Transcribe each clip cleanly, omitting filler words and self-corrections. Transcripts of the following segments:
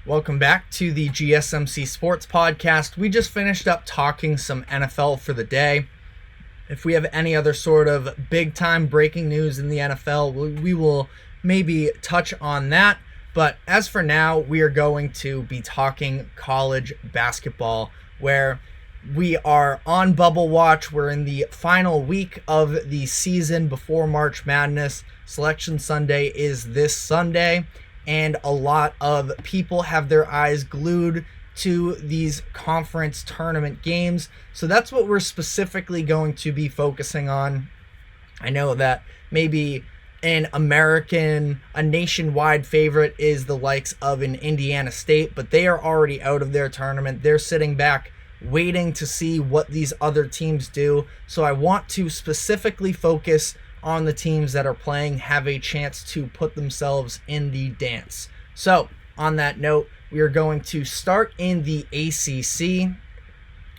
Welcome back to the GSMC Sports Podcast. We just finished up talking some NFL for the day. If we have any other sort of big-time breaking news in the NFL, we will maybe touch on that. But as for now, we are going to be talking college basketball, where we are on bubble watch. We're in the final week of the season before March Madness. Selection Sunday is this Sunday, and a lot of people have their eyes glued to these conference tournament games. So that's what we're specifically going to be focusing on. I know that maybe a nationwide favorite is the likes of an Indiana State, but they are already out of their tournament. They're sitting back waiting to see what these other teams do. So I want to specifically focus on the teams that are playing, have a chance to put themselves in the dance. So on that note, we are going to start in the ACC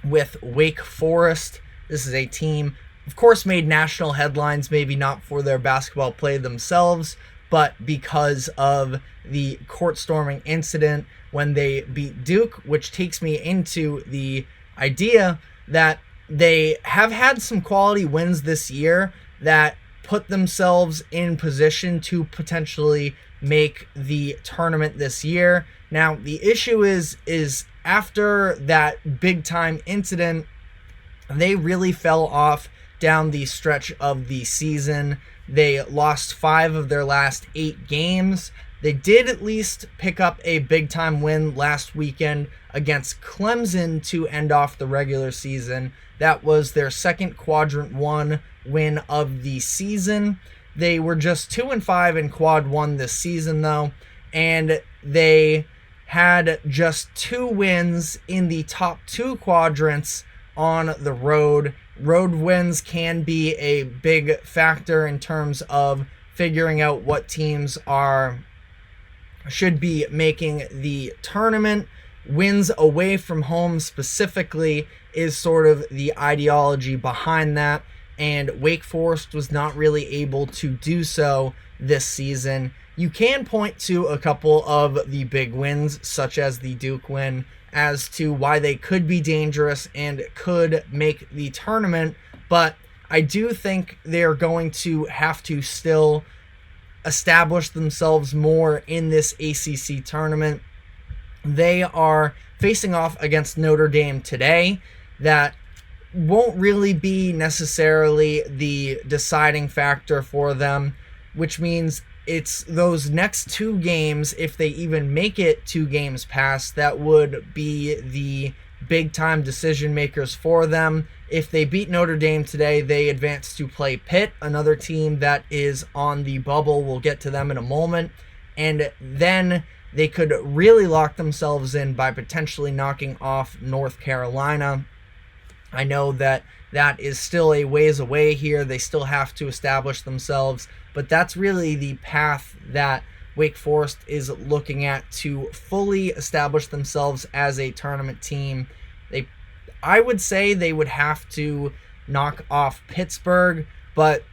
with Wake Forest. This is a team, of course, made national headlines, maybe not for their basketball play themselves, but because of the court storming incident when they beat Duke, which takes me into the idea that they have had some quality wins this year that put themselves in position to potentially make the tournament this year. Now, the issue is after that big time incident, they really fell off down the stretch of the season. They lost 5 of their last 8 games. They did at least pick up a big-time win last weekend against Clemson to end off the regular season. That was their second Quadrant 1 win of the season. They were just 2-5 in Quad 1 this season, though, and they had just 2 wins in the top 2 quadrants on the road. Road wins can be a big factor in terms of figuring out what teams should be making the tournament. Wins away from home specifically is sort of the ideology behind that, and Wake Forest was not really able to do so this season. You can point to a couple of the big wins, such as the Duke win, as to why they could be dangerous and could make the tournament, but I do think they're going to have to still establish themselves more in this ACC tournament. They are facing off against Notre Dame today. That won't really be necessarily the deciding factor for them, which means it's those next 2 games, if they even make it 2 games past, that would be the big-time decision makers for them. If they beat Notre Dame today, they advance to play Pitt, another team that is on the bubble. We'll get to them in a moment. And then they could really lock themselves in by potentially knocking off North Carolina. I know that is still a ways away here. They still have to establish themselves, but that's really the path that Wake Forest is looking at to fully establish themselves as a tournament team. I would say they would have to knock off Pittsburgh, but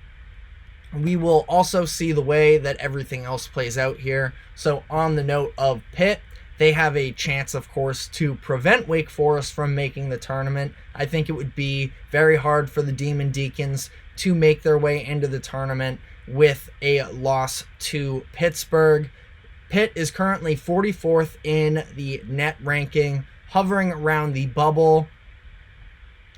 we will also see the way that everything else plays out here. So on the note of Pitt, they have a chance, of course, to prevent Wake Forest from making the tournament. I think it would be very hard for the Demon Deacons to make their way into the tournament with a loss to Pittsburgh. Pitt is currently 44th in the net ranking, hovering around the bubble.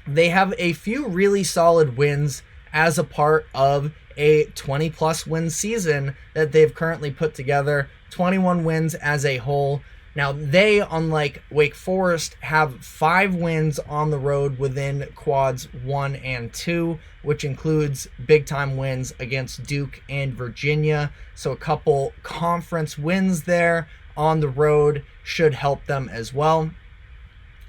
They have a few really solid wins as a part of a 20-plus win season that they've currently put together, 21 wins as a whole. Now, they, unlike Wake Forest, have 5 wins on the road within quads 1 and 2, which includes big-time wins against Duke and Virginia. So a couple conference wins there on the road should help them as well.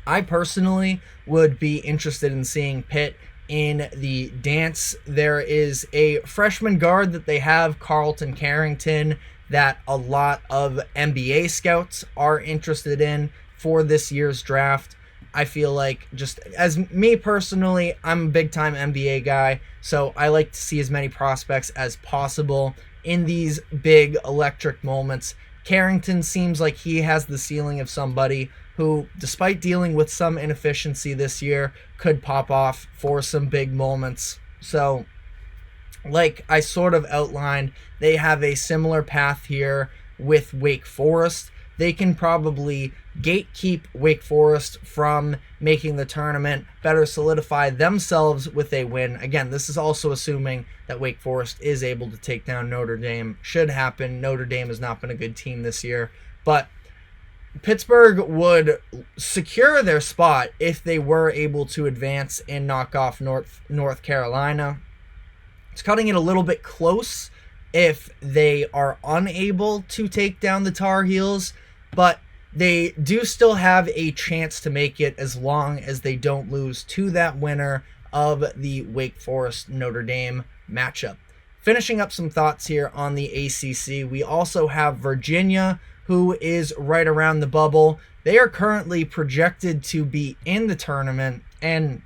I personally would be interested in seeing Pitt in the dance. There is a freshman guard that they have, Carlton Carrington, that a lot of NBA scouts are interested in for this year's draft. I feel like, just as me personally, I'm a big-time NBA guy, so I like to see as many prospects as possible in these big electric moments Carrington seems like he has the ceiling of somebody who, despite dealing with some inefficiency this year, could pop off for some big moments. So, like I sort of outlined, they have a similar path here with Wake Forest. They can probably gatekeep Wake Forest from making the tournament, better solidify themselves with a win. Again, this is also assuming that Wake Forest is able to take down Notre Dame. Should happen. Notre Dame has not been a good team this year, but Pittsburgh would secure their spot if they were able to advance and knock off North Carolina. It's cutting it a little bit close if they are unable to take down the Tar Heels, but they do still have a chance to make it as long as they don't lose to that winner of the Wake Forest Notre Dame matchup. Finishing up some thoughts here on the ACC, we also have Virginia, who is right around the bubble. They are currently projected to be in the tournament, and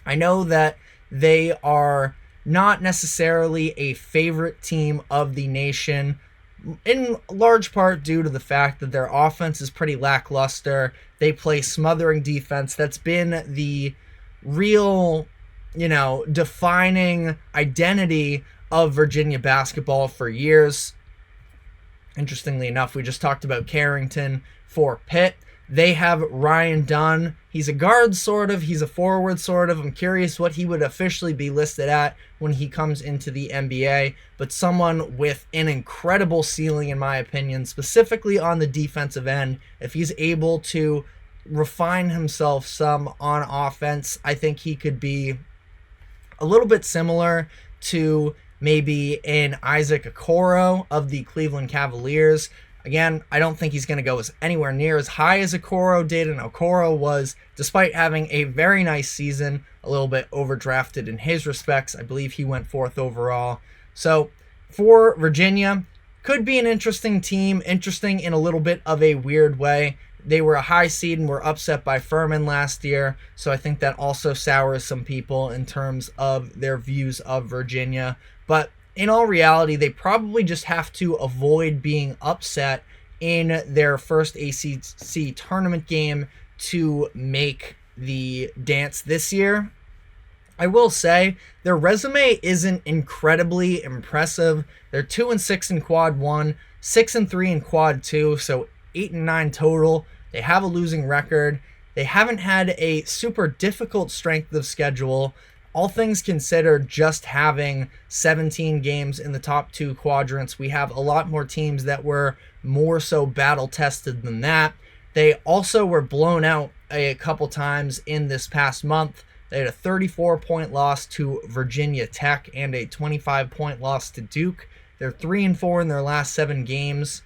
I know that they are not necessarily a favorite team of the nation, in large part due to the fact that their offense is pretty lackluster. They play smothering defense. That's been the real, defining identity of Virginia basketball for years. Interestingly enough, we just talked about Carrington for Pitt. They have Ryan Dunn. He's a guard, sort of. He's a forward, sort of. I'm curious what he would officially be listed at when he comes into the NBA. But someone with an incredible ceiling, in my opinion, specifically on the defensive end. If he's able to refine himself some on offense, I think he could be a little bit similar to maybe an Isaac Okoro of the Cleveland Cavaliers. Again, I don't think he's going to go anywhere near as high as Okoro did, and Okoro was, despite having a very nice season, a little bit overdrafted in his respects. I believe he went 4th overall. So for Virginia, could be an interesting team, interesting in a little bit of a weird way. They were a high seed and were upset by Furman last year, so I think that also sours some people in terms of their views of Virginia. But in all reality, they probably just have to avoid being upset in their first ACC tournament game to make the dance this year. I will say their resume isn't incredibly impressive. They're 2-6 in quad 1, 6-3 in quad 2, so 8-9 total. They have a losing record. They haven't had a super difficult strength of schedule. All things considered, just having 17 games in the top 2 quadrants, we have a lot more teams that were more so battle-tested than that. They also were blown out a couple times in this past month. They had a 34-point loss to Virginia Tech and a 25-point loss to Duke. They're 3-4 in their last 7 games.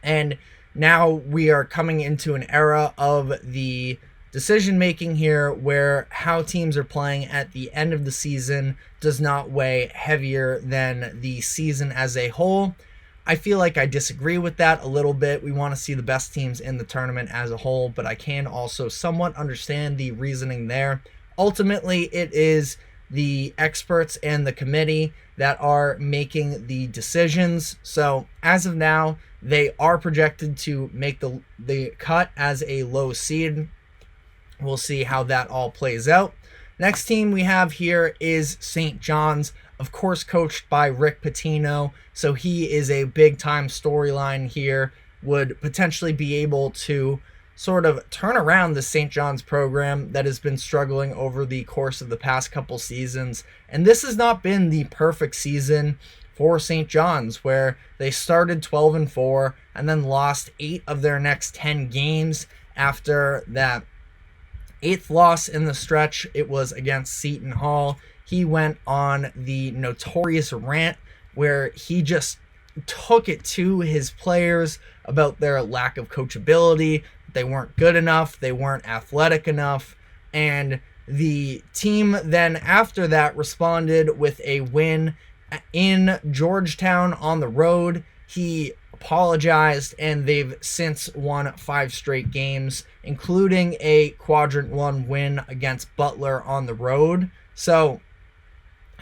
And now we are coming into an era of the decision making here where how teams are playing at the end of the season does not weigh heavier than the season as a whole. I feel like I disagree with that a little bit. We want to see the best teams in the tournament as a whole, but I can also somewhat understand the reasoning there. Ultimately, it is the experts and the committee that are making the decisions. So as of now, they are projected to make the cut as a low seed. We'll see how that all plays out. Next team we have here is St. John's, of course coached by Rick Pitino, so he is a big-time storyline here, would potentially be able to sort of turn around the St. John's program that has been struggling over the course of the past couple seasons. And this has not been the perfect season for St. John's, where they started 12-4 and then lost 8 of their next 10 games after that 8th loss in the stretch. It was against Seton Hall. He went on the notorious rant where he just took it to his players about their lack of coachability. They weren't good enough. They weren't athletic enough. And the team then after that responded with a win in Georgetown on the road. He apologized, and they've since won 5 straight games, including a quadrant 1 win against Butler on the road. So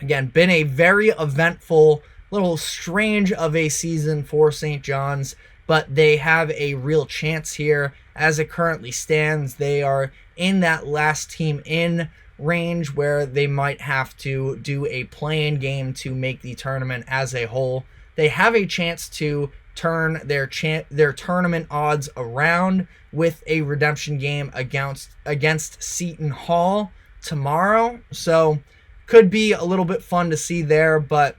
again, been a very eventful little strange of a season for St. John's, but they have a real chance here. As it currently stands, they are in that last team in range where they might have to do a play-in game to make the tournament as a whole. They have a chance to turn their tournament odds around with a redemption game against Seton Hall tomorrow. So could be a little bit fun to see there, but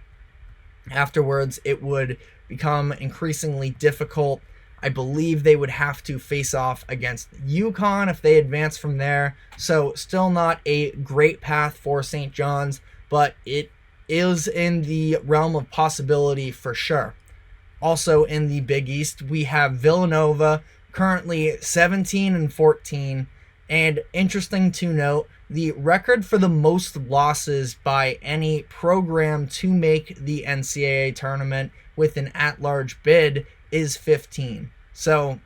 afterwards it would become increasingly difficult. I believe they would have to face off against UConn if they advance from there. So still not a great path for St. John's, but it is in the realm of possibility for sure. Also in the Big East, we have Villanova, currently 17-14, and interesting to note, the record for the most losses by any program to make the NCAA tournament with an at-large bid is 15. So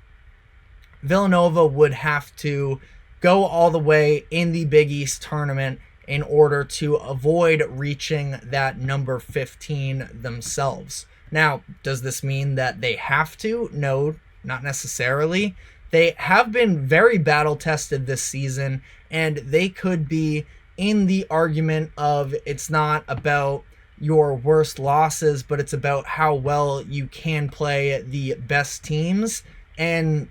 Villanova would have to go all the way in the Big East tournament in order to avoid reaching that number 15 themselves. Now, does this mean that they have to? No, not necessarily. They have been very battle-tested this season, and they could be in the argument of it's not about your worst losses, but it's about how well you can play the best teams. And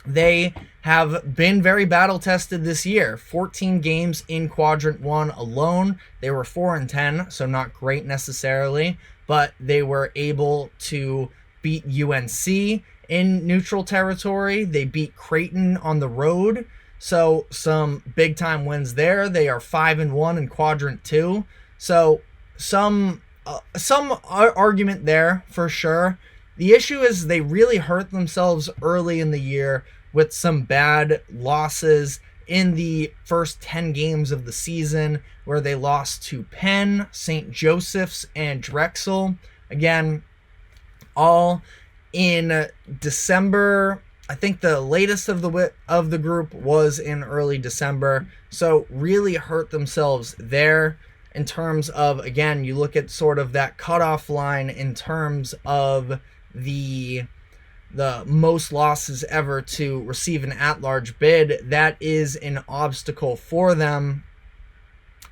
they have been very battle-tested this year. 14 games in Quadrant 1 alone. They were 4-10, so not great necessarily, but they were able to beat UNC in neutral territory. They beat Creighton on the road, so some big-time wins there. They are 5-1 in Quadrant 2, so some argument there for sure. The issue is they really hurt themselves early in the year with some bad losses in the first 10 games of the season, where they lost to Penn, St. Joseph's, and Drexel. Again, all in December. I think the latest of the group was in early December. So really hurt themselves there in terms of, again, you look at sort of that cutoff line in terms of the most losses ever to receive an at-large bid. That is an obstacle for them.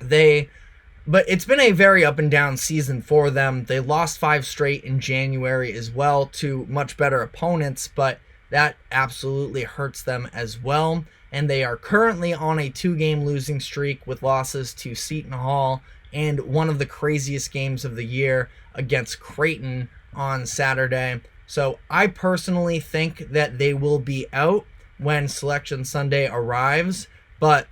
But it's been a very up and down season for them. They lost 5 straight in January as well to much better opponents, but that absolutely hurts them as well. And they are currently on a 2-game losing streak with losses to Seton Hall and one of the craziest games of the year against Creighton on Saturday. So I personally think that they will be out when Selection Sunday arrives, but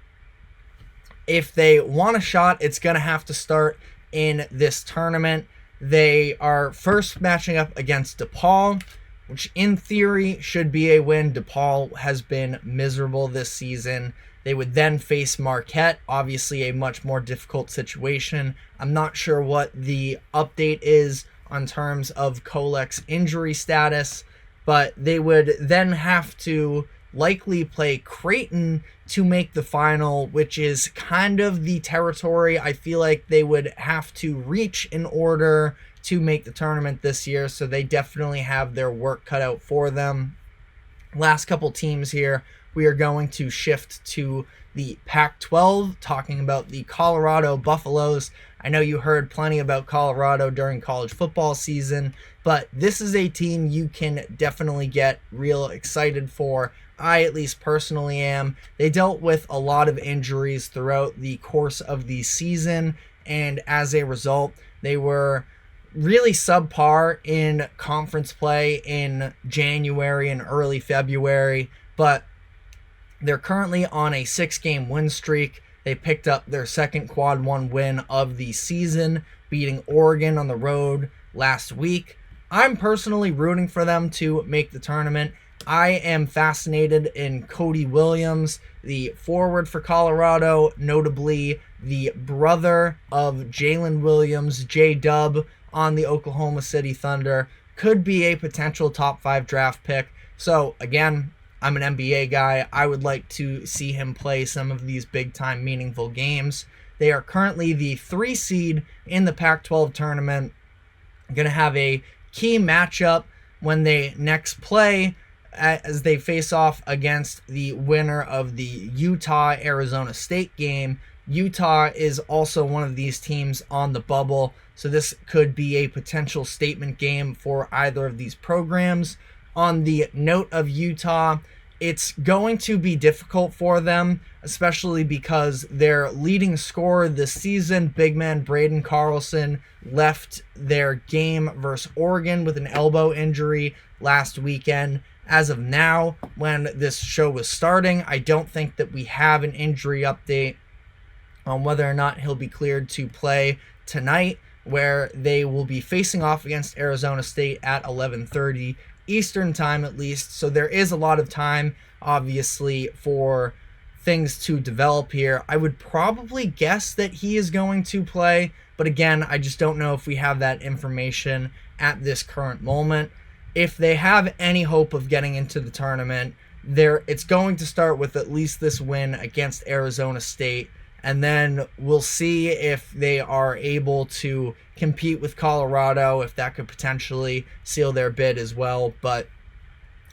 if they want a shot, it's going to have to start in this tournament. They are first matching up against DePaul, which in theory should be a win. DePaul has been miserable this season. They would then face Marquette, obviously a much more difficult situation. I'm not sure what the update is on terms of Kolek's injury status, but they would then have to likely play Creighton to make the final, which is kind of the territory I feel like they would have to reach in order to make the tournament this year, so they definitely have their work cut out for them. Last couple teams here, we are going to shift to the Pac-12, talking about the Colorado Buffaloes. I know you heard plenty about Colorado during college football season, but this is a team you can definitely get real excited for. I at least personally am. They dealt with a lot of injuries throughout the course of the season, and as a result, they were really subpar in conference play in January and early February, but they're currently on a 6-game win streak. They picked up their second Quad 1 win of the season, beating Oregon on the road last week. I'm personally rooting for them to make the tournament. I am fascinated in Cody Williams, the forward for Colorado, notably the brother of Jalen Williams, J-Dub, on the Oklahoma City Thunder. Could be a potential top 5 draft pick. So again, I'm an NBA guy. I would like to see him play some of these big-time meaningful games. They are currently the 3 seed in the Pac-12 tournament. going to have a key matchup when they next play, as they face off against the winner of the Utah-Arizona State game. Utah is also one of these teams on the bubble, so this could be a potential statement game for either of these programs. On the note of Utah, it's going to be difficult for them, especially because their leading scorer this season, big man Braden Carlson, left their game versus Oregon with an elbow injury last weekend. As of now, when this show was starting, I don't think that we have an injury update on whether or not he'll be cleared to play tonight, where they will be facing off against Arizona State at 11:30 Eastern time at least. So there is a lot of time, obviously, for things to develop here. I would probably guess that he is going to play, but again, I just don't know if we have that information at this current moment. If they have any hope of getting into the tournament, it's going to start with at least this win against Arizona State, and then we'll see if they are able to compete with Colorado, if that could potentially seal their bid as well. But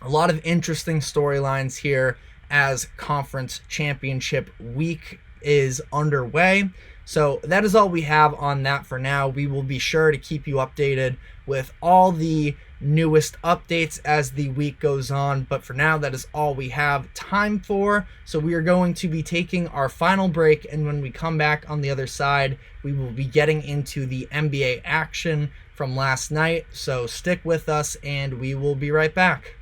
a lot of interesting storylines here as conference championship week is underway. So that is all we have on that for now. We will be sure to keep you updated with all the newest updates as the week goes on, but for now that is all we have time for. So we are going to be taking our final break, and when we come back on the other side, we will be getting into the NBA action from last night. So stick with us and we will be right back.